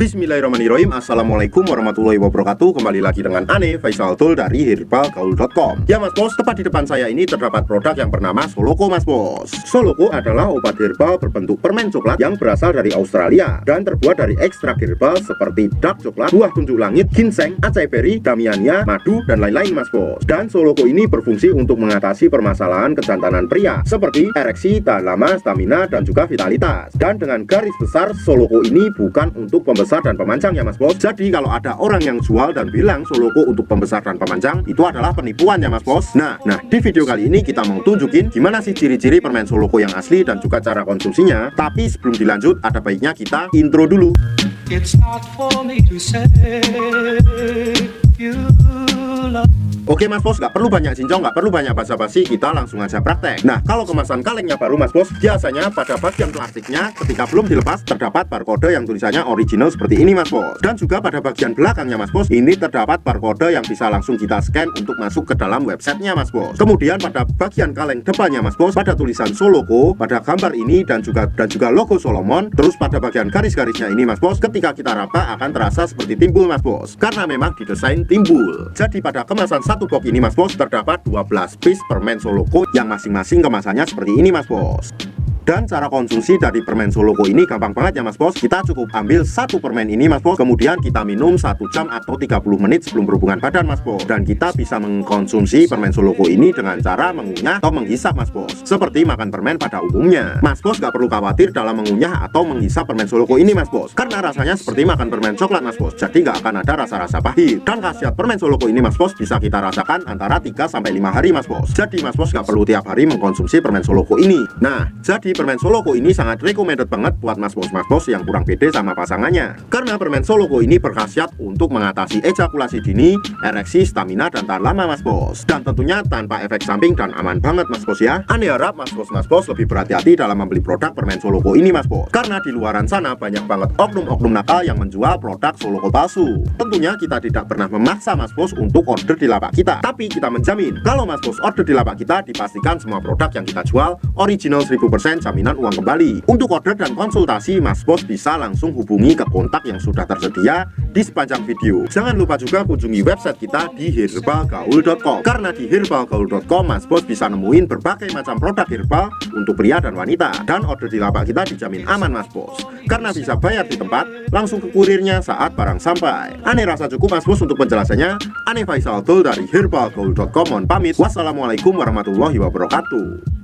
Bismillahirrahmanirrahim. Assalamualaikum warahmatullahi wabarakatuh. Kembali lagi dengan Ane Faisal Tul dari herbalgaul.com. Ya Mas Bos, tepat di depan saya ini terdapat produk yang bernama Soloko Mas Bos. Soloko adalah obat herbal berbentuk permen coklat yang berasal dari Australia dan terbuat dari ekstrak herbal seperti dark coklat, buah kuncup langit, ginseng, acai berry, damiania, madu, dan lain-lain Mas Bos. Dan Soloko ini berfungsi untuk mengatasi permasalahan kejantanan pria seperti ereksi, tahan lama, stamina, dan juga vitalitas. Dan dengan garis besar, Soloko ini bukan untuk pembesar dan pemanjang ya Mas Bos. Jadi kalau ada orang yang jual dan bilang Soloko untuk pembesar dan pemanjang, itu adalah penipuan ya Mas Bos. Nah di video kali ini kita mau tunjukin gimana sih ciri-ciri permen Soloko yang asli dan juga cara konsumsinya. Tapi sebelum dilanjut, ada baiknya kita intro dulu. It's not for me to say you love. Oke Mas Bos, nggak perlu banyak cincong, nggak perlu banyak basa-basi, kita langsung aja praktek. Nah, kalau kemasan kalengnya baru Mas Bos, biasanya pada bagian plastiknya ketika belum dilepas terdapat barcode yang tulisannya original seperti ini Mas Bos. Dan juga pada bagian belakangnya Mas Bos, ini terdapat barcode yang bisa langsung kita scan untuk masuk ke dalam websitenya Mas Bos. Kemudian pada bagian kaleng depannya Mas Bos, pada tulisan Soloko, pada gambar ini dan juga logo Solomon. Terus pada bagian garis-garisnya ini Mas Bos, ketika kita raba akan terasa seperti timbul Mas Bos, karena memang didesain timbul. Jadi pada kemasan satu box ini Mas Bos terdapat 12 piece permen Soloko yang masing-masing kemasannya seperti ini Mas Bos. Dan cara konsumsi dari permen Soloko ini gampang banget ya Mas Bos. Kita cukup ambil satu permen ini Mas Bos, kemudian kita minum 1 jam atau 30 menit sebelum berhubungan badan Mas Bos. Dan kita bisa mengkonsumsi permen Soloko ini dengan cara mengunyah atau menghisap Mas Bos, seperti makan permen pada umumnya. Mas Bos gak perlu khawatir dalam mengunyah atau menghisap permen Soloko ini Mas Bos, karena rasanya seperti makan permen coklat Mas Bos. Jadi gak akan ada rasa-rasa pahit. Dan khasiat permen Soloko ini Mas Bos bisa kita rasakan antara 3-5 hari Mas Bos. Jadi Mas Bos gak perlu tiap hari mengkonsumsi permen Soloko ini. Nah, jadi permen Soloko ini sangat recommended banget buat Mas Bos yang kurang pede sama pasangannya, karena permen Soloko ini berkhasiat untuk mengatasi ejakulasi dini, ereksi, stamina, dan tahan lama Mas Bos. Dan tentunya tanpa efek samping dan aman banget Mas Bos ya. Ane harap Mas Bos lebih berhati-hati dalam membeli produk permen Soloko ini Mas Bos, karena di luaran sana banyak banget oknum-oknum nakal yang menjual produk Soloko palsu. Tentunya kita tidak pernah memaksa Mas Bos untuk order di lapak kita, tapi kita menjamin kalau Mas Bos order di lapak kita, dipastikan semua produk yang kita jual original 1000%, jaminan uang kembali. Untuk order dan konsultasi Mas Bos bisa langsung hubungi ke kontak yang sudah tersedia di sepanjang video. Jangan lupa juga kunjungi website kita di herbalgaul.com, karena di herbalgaul.com Mas Bos bisa nemuin berbagai macam produk herbal untuk pria dan wanita. Dan order di lapak kita dijamin aman Mas Bos, karena bisa bayar di tempat langsung ke kurirnya saat barang sampai. Ane rasa cukup Mas Bos untuk penjelasannya. Ane Faisal Tul dari herbalgaul.com mohon pamit. Wassalamualaikum warahmatullahi wabarakatuh.